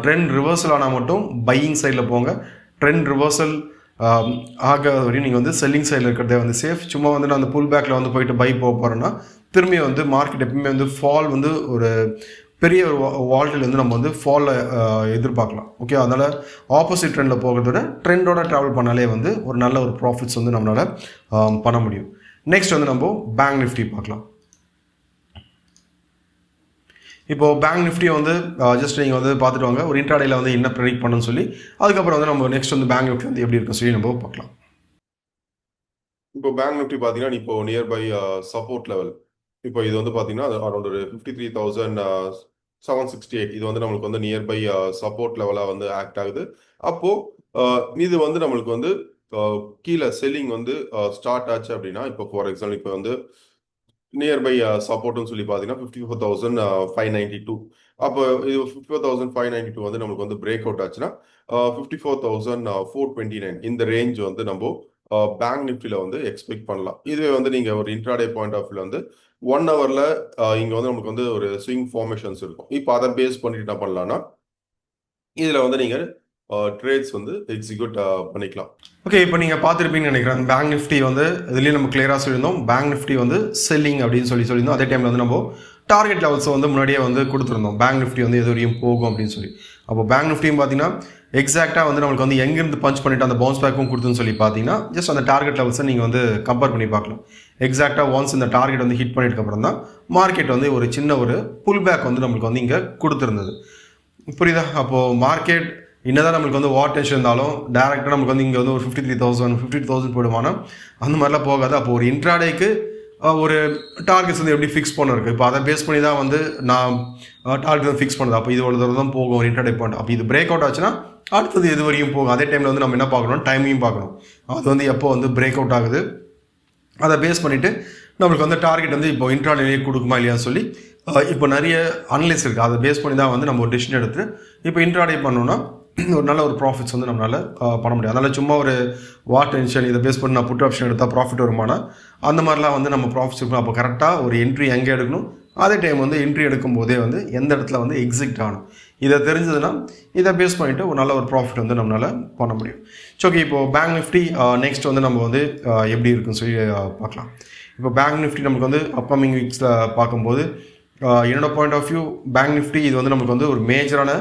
ட்ரெண்ட் ரிவர்சல் ஆனால் மட்டும் பையிங் சைடில் போங்க. ட்ரெண்ட் ரிவர்சல் ஆகாத வரையும் நீங்கள் வந்து செல்லிங் சைடில் இருக்கிறதே வந்து சேஃப். சும்மா வந்து நான் அந்த புல் பேக்கில் வந்து போயிட்டு பை போக போகிறேன்னா திரும்பி வந்து மார்க்கெட் எப்பவுமே வந்து ஃபால் வந்து ஒரு பெரிய ஒரு வால்ட்டில் வந்து நம்ம வந்து ஃபாலில் எதிர்பார்க்கலாம். ஓகே, அதனால் ஆப்போசிட் ட்ரெண்டில் போகிறத விட ட்ரெண்டோட ட்ராவல் பண்ணாலே வந்து ஒரு நல்ல ஒரு ப்ராஃபிட்ஸ் வந்து நம்மளால் பண்ண முடியும். நெக்ஸ்ட் வந்து நம்ம பேங்க் நிஃப்டி பார்க்கலாம். இப்போது பேங்க் நிஃப்டியை வந்து ஜஸ்ட் நீங்கள் வந்து பார்த்துட்டு வாங்க, ஒரு இன்ட்ராடேயில் வந்து என்ன ப்ரெடிக்ட் பண்ணணும்னு சொல்லி. அதுக்கப்புறம் வந்து நம்ம நெக்ஸ்ட் வந்து பேங்க் நிஃப்டி வந்து எப்படி இருக்குன்னு சொல்லி நம்ம பார்க்கலாம். இப்போ பேங்க் நிஃப்டி பார்த்தீங்கன்னா இப்போ நியர்பை சப்போர்ட் லெவல், இப்போ இது வந்து பார்த்தீங்கன்னா அரௌண்ட் ஒரு 53,768 இது வந்து நம்மளுக்கு வந்து நியர்பை சப்போர்ட் லெவலாக வந்து ஆக்ட் ஆகுது. அப்போது இது வந்து நம்மளுக்கு வந்து கீழே செல்லிங் வந்து ஸ்டார்ட் ஆச்சு அப்படின்னா, இப்போ ஃபார் எக்ஸாம்பிள் இப்போ வந்து நியர்பை சப்போர்ட்னு சொல்லி பார்த்தீங்கன்னா 54,592. அப்போ இது 54,592 வந்து நம்மளுக்கு வந்து பிரேக் அவுட் ஆச்சுன்னா 54,429 இந்த ரேஞ்ச் வந்து நம்ம பேங்க் நிஃப்டியில் வந்து எக்ஸ்பெக்ட் பண்ணலாம். இதுவே வந்து நீங்கள் ஒரு இன்ட்ராடே பாயிண்ட் ஆஃப் வியூவில் வந்து 1 ஹவரில் இங்கே வந்து நமக்கு வந்து ஒரு ஸ்விங் ஃபார்மேஷன்ஸ் இருக்கும். இப்போ அதை பேஸ் பண்ணிட்டு என்ன பண்ணலாம்னா இதில் வந்து நீங்கள் ட்ரேட்ஸ் வந்து எக்ஸிக்யூட் பண்ணிக்கலாம். ஓகே, இப்போ நீங்கள் பார்த்துருப்பீங்கன்னு நினைக்கிறேன். பேங்க் நிஃப்டி வந்து இதுலேயும் நம்ம கிளியராக சொல்லியிருந்தோம், பேங்க் நிஃப்டி வந்து செல்லிங் அப்படின்னு சொல்லியிருந்தோம். அதே டைமில் வந்து நம்ம டார்கெட் லெவல்ஸை வந்து முன்னாடியே வந்து கொடுத்துருந்தோம், பேங்க் நிஃப்டி வந்து எது வரையும் போகும் அப்படின்னு சொல்லி. அப்போ பேங்க் நிஃப்டியும் பார்த்தீங்கன்னா எக்ஸாக்டாக வந்து நம்மளுக்கு வந்து எங்கேருந்து பஞ்ச் பண்ணிட்டு அந்த பவுன்ஸ் பேக்கும் கொடுத்துன்னு சொல்லி பார்த்தீங்கன்னா ஜஸ்ட் அந்த டார்கெட் லெவல்ஸை நீங்கள் வந்து கம்பேர் பண்ணி பார்க்கலாம். எக்ஸாக்டாக ஒன்ஸ் இந்த டார்கெட் வந்து ஹிட் பண்ணிட்டுக்கப்புறம் தான் மார்க்கெட் வந்து ஒரு சின்ன ஒரு புல் பேக் வந்து நம்மளுக்கு வந்து இங்கே கொடுத்துருந்தது. புரியுதா? அப்போது மார்க்கெட் என்னதான் நம்மளுக்கு வந்து வாட் டென்ஷன் இருந்தாலும் டேரெக்டாக நமக்கு வந்து இங்கே வந்து ஒரு 52,000 போயிடுவானா அந்த மாதிரிலாம் போகாது. அப்போ ஒரு இன்ட்ராடேக்கு ஒரு டார்கெட்ஸ் வந்து எப்படி ஃபிக்ஸ் பண்ண இருக்குது, இப்போ அதை பேஸ் பண்ணி தான் வந்து நான் டார்கெட் வந்து ஃபிக்ஸ் பண்ணுது. அப்போ இது ஒரு தடவை தான் போகும் ஒரு இன்ட்ராடே பாயிண்ட். அப்போ இது பிரேக் அவுட் ஆச்சுன்னா அடுத்தது எது வரையும் போகும். அதே டைமில் வந்து நம்ம என்ன பார்க்கணும், டைமையும் பார்க்கணும். அது வந்து எப்போ வந்து பிரேக் அவுட் ஆகுது அதை பேஸ் பண்ணிவிட்டு நம்மளுக்கு வந்து டார்கெட் வந்து இப்போ இன்ட்ராடேலேயே கொடுக்குமா இல்லையான்னு சொல்லி இப்போ நிறைய அனலைஸ் இருக்குது. அதை பேஸ் பண்ணி தான் வந்து நம்ம ஒரு டிசிஷன் எடுத்து இப்போ இன்ட்ராடே பண்ணோன்னா ஒரு நல்ல ஒரு ப்ராஃபிட்ஸ் வந்து நம்மளால் பண்ண முடியும். அதனால் சும்மா ஒரு வாட் டென்ஷன் இதை பேஸ் பண்ணி நான் புட் ஆப்ஷன் எடுத்தால் ப்ராஃபிட் வருமானா அந்த மாதிரிலாம் வந்து நம்ம ப்ராஃபிட்ஸ் இருக்கணும். அப்போ கரெக்டாக ஒரு என்ட்ரி எங்கே எடுக்கணும், அதே டைம் வந்து என்ட்ரி எடுக்கும் போதே வந்து எந்த இடத்துல வந்து எக்ஸிட் ஆகணும், இதை தெரிஞ்சதுன்னா இதை பேஸ் பண்ணிவிட்டு ஒரு நல்ல ஒரு ப்ராஃபிட் வந்து நம்மளால் பண்ண முடியும். ஸோ ஓகே, இப்போது பேங்க் நிஃப்டி நெக்ஸ்ட் வந்து நம்ம வந்து எப்படி இருக்குன்னு சொல்லி பார்க்கலாம். இப்போ பேங்க் நிஃப்டி நமக்கு வந்து அப்கமிங் வீக்ஸில் பார்க்கும்போது என்னோட point of view bank Nifty இது வந்து நமக்கு வந்து ஒரு மேஜரான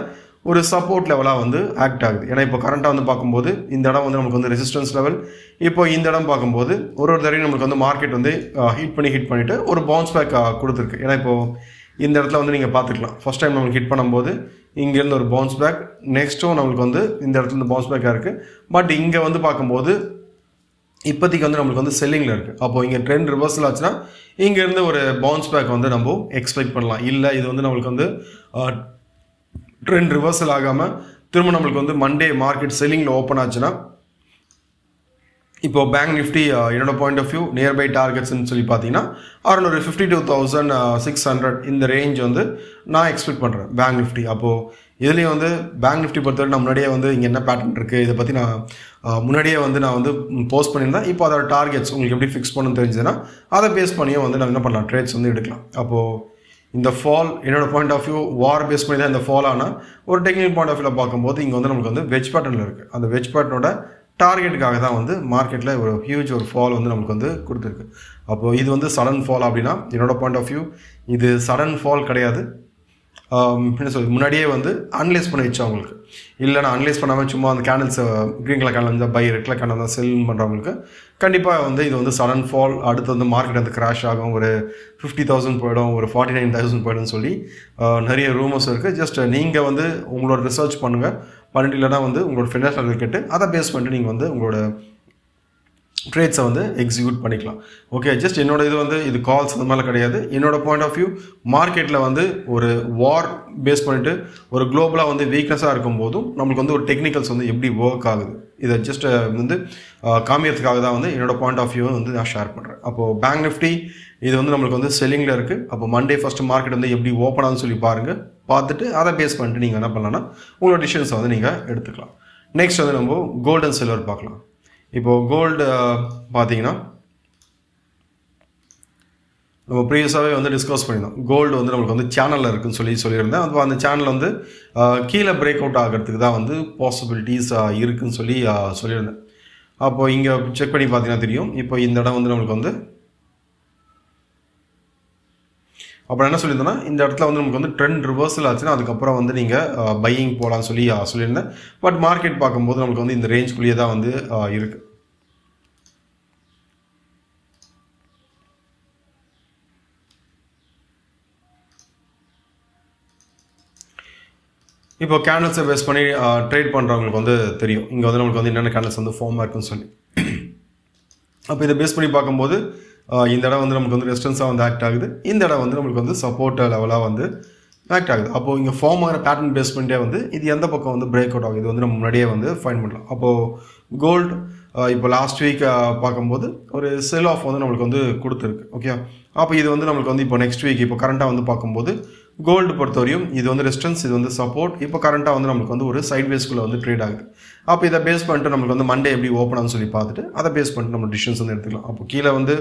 ஒரு சப்போர்ட் லெவலாக வந்து ஆக்ட் ஆகுது. ஏன்னா இப்போ கரண்ட்டாக வந்து பார்க்கும்போது இந்த இடம் வந்து நமக்கு வந்து ரெசிஸ்டன்ஸ் லெவல். இப்போ இந்த இடம் பார்க்கும்போது ஒரு தடவையும் நமக்கு வந்து மார்க்கெட் வந்து ஹிட் பண்ணிவிட்டு ஒரு பவுன்ஸ் பேக் கொடுத்துருக்கு. ஏன்னா இப்போது இந்த இடத்துல வந்து நீங்கள் பார்த்துக்கலாம், ஃபஸ்ட் டைம் நம்மளுக்கு ஹிட் பண்ணும்போது இங்கேருந்து ஒரு பவுன்ஸ் பேக், நெக்ஸ்ட்டும் நம்மளுக்கு வந்து இந்த இடத்துல இருந்து பவுன்ஸ் பேக்காக இருக்குது. பட் இங்கே வந்து பார்க்கும்போது இப்போதைக்கு வந்து நம்மளுக்கு வந்து செல்லிங்கில் இருக்குது. அப்போது இங்கே ட்ரெண்ட் ரிவர்சல் ஆச்சுன்னா இங்கேருந்து ஒரு பவுன்ஸ் பேக் வந்து நம்ம எக்ஸ்பெக்ட் பண்ணலாம். இல்லை இது வந்து நம்மளுக்கு வந்து ட்ரெண்ட் ரிவர்சல் ஆகாமல் திரும்ப நம்மளுக்கு வந்து மண்டே மார்க்கெட் செல்லிங்கில் ஓப்பன் ஆச்சுன்னா இப்போ பேங்க் நிஃப்டி என்னோட பாயிண்ட் ஆஃப் வியூ நியர்பை டார்கெட்ஸ்ன்னு சொல்லி பார்த்தீங்கன்னா அரௌண்ட் ஒரு 52,600 இந்த ரேஞ்ச் வந்து நான் எக்ஸ்பெக்ட் பண்ணுறேன் பேங்க் நிஃப்டி. அப்போது இதுலேயும் வந்து பேங்க் நிஃப்டி பொறுத்தவரை நான் முன்னாடியே வந்து இங்கே என்ன பேட்டர்ன் இருக்குது இதை பற்றி நான் முன்னாடியே வந்து நான் வந்து போஸ்ட் பண்ணியிருந்தேன். இப்போ அதோட டார்கெட்ஸ் உங்களுக்கு எப்படி ஃபிக்ஸ் பண்ணணும்னு தெரிஞ்சதுன்னா அதை பேஸ் பண்ணியும் வந்து நான் என்ன பண்ணலாம், ட்ரேட்ஸ் வந்து எடுக்கலாம். அப்போது இந்த ஃபால் என்னோட point of view war base பண்ணி தான் இந்த ஃபால் ஆனால் ஒரு டெக்னிக்கல் பாயிண்ட் ஆஃப் வியூவில் பார்க்கும்போது இங்கே வந்து நமக்கு வந்து வெஜ் பேட்டர்னில் இருக்குது. அந்த வெஜ் பேட்டர்னோட டார்கெட்டுக்காக தான் வந்து மார்க்கெட்டில் ஒரு ஹியூஜ் ஒரு ஃபால் வந்து நமக்கு வந்து கொடுத்துருக்கு. அப்போது இது வந்து சடன் ஃபால் அப்படின்னா என்னோட பாயிண்ட் ஆஃப் வியூ இது சடன் ஃபால் கிடையாது. என்ன சொல்றது, முன்னாடியே வந்து அனலைஸ் பண்ணி வச்சு அவங்களுக்கு இல்லை நான் அனலைஸ் பண்ணாமல் சும்மா அந்த கேண்டல்ஸ் க்ரீன் கலர் கேண்டல் இருந்தால் பை, ரெட் கலர் கேண்டல் தான் செல் பண்ணுறவங்களுக்கு கண்டிப்பாக வந்து இது வந்து சடன் ஃபால், அடுத்து வந்து மார்க்கெட் வந்து கிராஷ் ஆகும், ஒரு 50,000 போயிடும், ஒரு 49,000 போய்டும் சொல்லி நிறைய ரூமர்ஸ் இருக்குது. ஜஸ்ட் நீங்கள் வந்து உங்களோட ரிசர்ச் பண்ணிட்டு இல்லைனா வந்து உங்களோட ஃபினான்ஷியல் கேட்டு அதை பேஸ் பண்ணிட்டு நீங்கள் வந்து உங்களோட ட்ரேட்ஸை வந்து எக்ஸிக்யூட் பண்ணிக்கலாம். ஓகே, ஜஸ்ட் என்னோட இது வந்து இது கால்ஸ் அந்த மாதிரிலாம் கிடையாது. என்னோட பாயிண்ட் ஆஃப் வியூ மார்க்கெட்டில் வந்து ஒரு வார் பேஸ் பண்ணிவிட்டு ஒரு குளோபலாக வந்து வீக்னஸாக இருக்கும் போதும் நம்மளுக்கு வந்து ஒரு டெக்னிக்கல்ஸ் வந்து எப்படி ஒர்க் ஆகுது இதை ஜஸ்ட் வந்து காமியத்துக்காக தான் வந்து என்னோட பாயிண்ட் ஆஃப் வியூ வந்து நான் ஷேர் பண்ணுறேன். அப்போது பேங்க் நிஃப்டி இது வந்து நம்மளுக்கு வந்து செல்லிங்கில் இருக்குது. அப்போ மண்டே ஃபஸ்ட்டு மார்க்கெட் வந்து எப்படி ஓப்பன் ஆகுதுன்னு சொல்லி பாருங்கள், பார்த்துட்டு அதை பேஸ் பண்ணிட்டு நீங்கள் என்ன பண்ணலாம்னா உங்களோட டிசிஷன்ஸை வந்து நீங்கள் எடுத்துக்கலாம். நெக்ஸ்ட் வந்து நம்ம கோல்டு அண்ட் சில்வர் பார்க்கலாம். இப்போது கோல்டு பார்த்தீங்கன்னா நம்ம ப்ரீவியஸாகவே வந்து டிஸ்கஸ் பண்ணியிருந்தோம். கோல்டு வந்து நம்மளுக்கு வந்து சேனலில் இருக்குதுன்னு சொல்லியிருந்தேன். அப்போ அந்த சேனல் வந்து கீழே பிரேக் அவுட் ஆகிறதுக்கு தான் வந்து பாசிபிலிட்டிஸ் இருக்குதுன்னு சொல்லியிருந்தேன். அப்போது இங்கே செக் பண்ணி பார்த்தீங்கன்னா தெரியும். இப்போ இந்த இடம் வந்து நம்மளுக்கு வந்து அப்புறம் என்ன சொல்லியிருந்தேன்னா இந்த இடத்துல வந்து நமக்கு வந்து ட்ரெண்ட் ரிவர்சல் ஆச்சுன்னா அதுக்கப்புறம் வந்து நீங்கள் பையிங் போகலான்னு சொல்லியிருந்தேன். பட் மார்க்கெட் பார்க்கும்போது நமக்கு வந்து இந்த ரேஞ்சுக்குள்ளேயே தான் வந்து இருக்குது. இப்போ கேண்டல்ஸை பேஸ் பண்ணி ட்ரேட் பண்ணுறவங்களுக்கு வந்து தெரியும் இங்கே வந்து நம்மளுக்கு வந்து என்னென்ன கேண்டல்ஸ் வந்து ஃபார்மாக இருக்குன்னு சொல்லி. அப்போ இதை பேஸ் பண்ணி பார்க்கும்போது இந்த இடம் வந்து நமக்கு வந்து ரெசிஸ்டன்ஸாக வந்து ஆக்ட் ஆகுது, இந்த இடம் வந்து நம்மளுக்கு வந்து சப்போர்ட் லெவலாக வந்து ஆக்ட் ஆகுது. அப்போது இங்கே ஃபார்ம் ஆகிற பேட்டர்ன் பேஸ் பண்ணிட்டே வந்து இது எந்த பக்கம் வந்து பிரேக் அவுட் ஆகுது இது வந்து நம்ம முன்னாடியே வந்து ஃபைண்ட் பண்ணலாம். அப்போது கோல்டு இப்போ லாஸ்ட் வீக் பார்க்கும்போது ஒரு செல் ஆஃப் வந்து நம்மளுக்கு வந்து கொடுத்துருக்கு. ஓகே, அப்போ இது வந்து நம்மளுக்கு வந்து இப்போ நெக்ஸ்ட் வீக் இப்போ கரண்ட்டாக வந்து பார்க்கும்போது கோல்டு பொறுத்தவரையும் இது வந்து ரெசிஸ்டன்ஸ், இது வந்து சப்போர்ட். இப்போ கரண்ட்டாக வந்து நம்மளுக்கு வந்து ஒரு சைட்வேஸ்குள்ளே வந்து ட்ரேட் ஆகுது. அப்போ இதை பேஸ் பண்ணிட்டு நம்மளுக்கு வந்து மண்டே எப்படி ஓப்பன் ஆகுன்னு சொல்லி பார்த்துட்டு அதை பேஸ் பண்ணிட்டு நம்ம டிசிஷன்ஸ் வந்து எடுத்துக்கலாம். அப்போ கீழே வந்து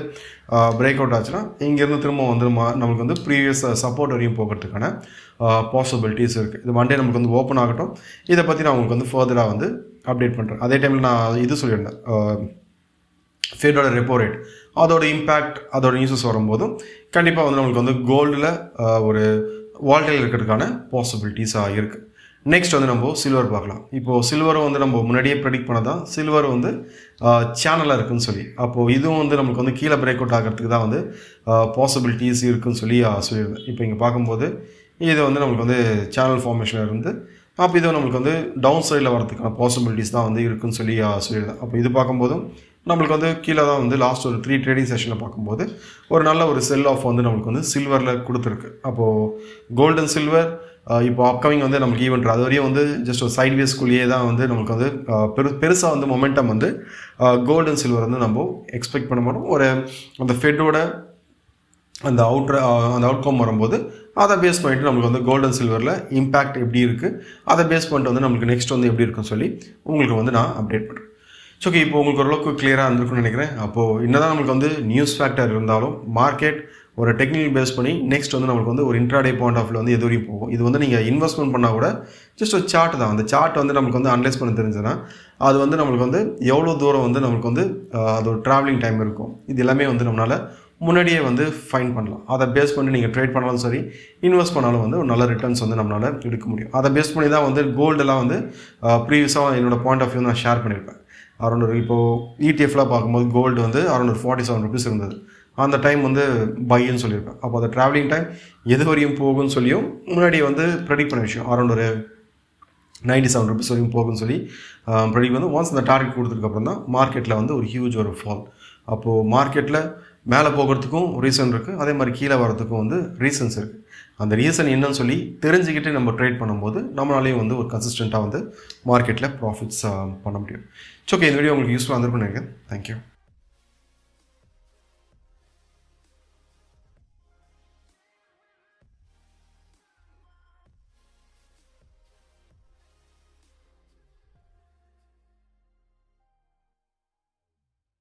பிரேக் அவுட் ஆச்சுன்னா இங்கேருந்து திரும்ப வந்து நம்மளுக்கு வந்து ப்ரீவியஸ் சப்போர்ட் வரையும் போகிறதுக்கான பாசிபிலிட்டிஸ் இருக்குது. இது மண்டே நமக்கு வந்து ஓப்பன் ஆகட்டும், இதை பற்றி நான் உங்களுக்கு வந்து ஃபர்தராக வந்து அப்டேட் பண்ணுறேன். அதே டைமில் நான் இது சொல்லியிருந்தேன், ஃபெடோட ரெப்போ ரேட் அதோட இம்பேக்ட் அதோட நியூஸஸ் வரும்போதும் கண்டிப்பாக வந்து நம்மளுக்கு வந்து கோல்டில் ஒரு வால்டைல் இருக்கிறதுக்கான பாசிபிலிட்டிஸாக இருக்குது. நெக்ஸ்ட் வந்து நம்ம சில்வர் பார்க்கலாம். இப்போது சில்வரும் வந்து நம்ம முன்னாடியே ப்ரெடிக்ட் பண்ணதான் சில்வர் வந்து சேனலாக இருக்குதுன்னு சொல்லி. அப்போது இதுவும் வந்து நமக்கு வந்து கீழே பிரேக் அவுட் ஆகிறதுக்கு தான் வந்து பாசிபிலிட்டிஸ் இருக்குதுன்னு சொல்லியிருந்தேன். இப்போ இங்கே பார்க்கும்போது இது வந்து நம்மளுக்கு வந்து சேனல் ஃபார்மேஷனில் இருந்து அப்போ இது நம்மளுக்கு வந்து டவுன் சைடில் வரதுக்கான பாசிபிலிட்டிஸ் தான் வந்து இருக்குதுன்னு சொல்லியிருந்தேன். அப்போ இது பார்க்கும்போதும் நம்மளுக்கு வந்து கீழே தான் வந்து லாஸ்ட் ஒரு 3 ட்ரேடிங் செஷனில் பார்க்கும்போது ஒரு நல்ல ஒரு செல் ஆஃப் வந்து நம்மளுக்கு வந்து சில்வரில் கொடுத்துருக்கு. அப்போது கோல்டு அண்ட் சில்வர் இப்போ அப்கமிங் வந்து நமக்கு ஈவெண்ட் அது வரையும் வந்து ஜஸ்ட் ஒரு சைட்வேஸ்குள்ளேயே தான் வந்து நமக்கு வந்து பெருசாக வந்து மொமெண்டம் வந்து கோல்டு அண்ட் சில்வர் வந்து நம்ம எக்ஸ்பெக்ட் பண்ண மாட்டோம். ஒரு அந்த ஃபெட்டோட அந்த அவுட்கம் வரும்போது அதை பேஸ் பண்ணிவிட்டு நம்மளுக்கு வந்து கோல்டு அண்ட் சில்வரில் இம்பேக்ட் எப்படி இருக்குது அதை பேஸ் பண்ணிட்டு வந்து நம்மளுக்கு நெக்ஸ்ட் வந்து எப்படி இருக்குன்னு சொல்லி உங்களுக்கு வந்து நான் அப்டேட் பண்ணுறேன். ஓகே, இப்போ உங்களுக்கு ஓரளவுக்கு கிளியராக இருந்திருக்குன்னு நினைக்கிறேன். அப்போது என்னதான் நம்மளுக்கு வந்து நியூஸ் ஃபேக்டர் இருந்தாலும் மார்க்கெட் ஒரு டெக்னிக்கல் பேஸ் பண்ணி நெக்ஸ்ட் வந்து நம்மளுக்கு வந்து ஒரு இன்ட்ராடே பாயிண்ட் ஆஃப் வியூ வந்து எது வரையும் போகும். இது வந்து நீங்கள் இன்வெஸ்ட்மெண்ட் பண்ணால் கூட ஜஸ்ட் ஒரு சார்ட் தான். அந்த சார்ட் வந்து நம்மளுக்கு வந்து அனலைஸ் பண்ண தெரிஞ்சுன்னா அது வந்து நம்மளுக்கு வந்து எவ்வளோ தூரம் வந்து நம்மளுக்கு வந்து அது ஒரு ட்ராவலிங் டைம் இருக்கும் இது எல்லாமே வந்து நம்மளால் முன்னாடியே வந்து ஃபைன் பண்ணலாம். அதை பேஸ் பண்ணி நீங்கள் ட்ரேட் பண்ணாலும் சரி இன்வெஸ்ட் பண்ணாலும் வந்து ஒரு நல்ல ரிட்டர்ன்ஸ் வந்து நம்மளால் எடுக்க முடியும். அதை பேஸ் பண்ணி தான் வந்து கோல்டெல்லாம் வந்து ப்ரீவியஸாக என்னோடய பாயிண்ட் ஆஃப் வியூ நான் ஷேர் பண்ணியிருப்பேன். அரௌண்ட் ஒரு இப்போது இடிஎஃப்லாம் பார்க்கும்போது கோல்டு வந்து அரௌண்ட் ஒரு 47 rupees இருந்தது. அந்த டைம் வந்து பைன்னு சொல்லியிருப்பேன். அப்போ அந்த ட்ராவலிங் டைம் எது வரையும் போகும்னு சொல்லியும் முன்னாடி வந்து ப்ரெடிக்ட் பண்ண விஷயம் அரௌண்ட் ஒரு 97 rupees வரையும் போகும்னு சொல்லி ப்ரெடிக்ட் வந்து ஒன்ஸ் அந்த டார்கெட் கொடுத்ததுக்கப்புறம் தான் மார்க்கெட்டில் வந்து ஒரு ஹியூஜ் ஒரு ஃபால். அப்போது மார்க்கெட்டில் மேலே போகிறதுக்கும் ரீசன் இருக்குது, அதே மாதிரி கீழே வரதுக்கும் வந்து ரீசன்ஸ் இருக்குது. அந்த ரீசன் என்னன்னு சொல்லி தெரிஞ்சுக்கிட்டு நம்ம ட்ரேட் பண்ணும்போது நம்மளாலேயும் வந்து ஒரு கன்சிஸ்டண்ட்டாக வந்து மார்க்கெட்டில் ப்ராஃபிட்ஸ் பண்ண முடியும். ஓகே, இந்த வீடியோ உங்களுக்கு யூஸ்ஃபுல்லாக இருந்திருக்குன்னு நினைக்கிறேன். தேங்க்யூ.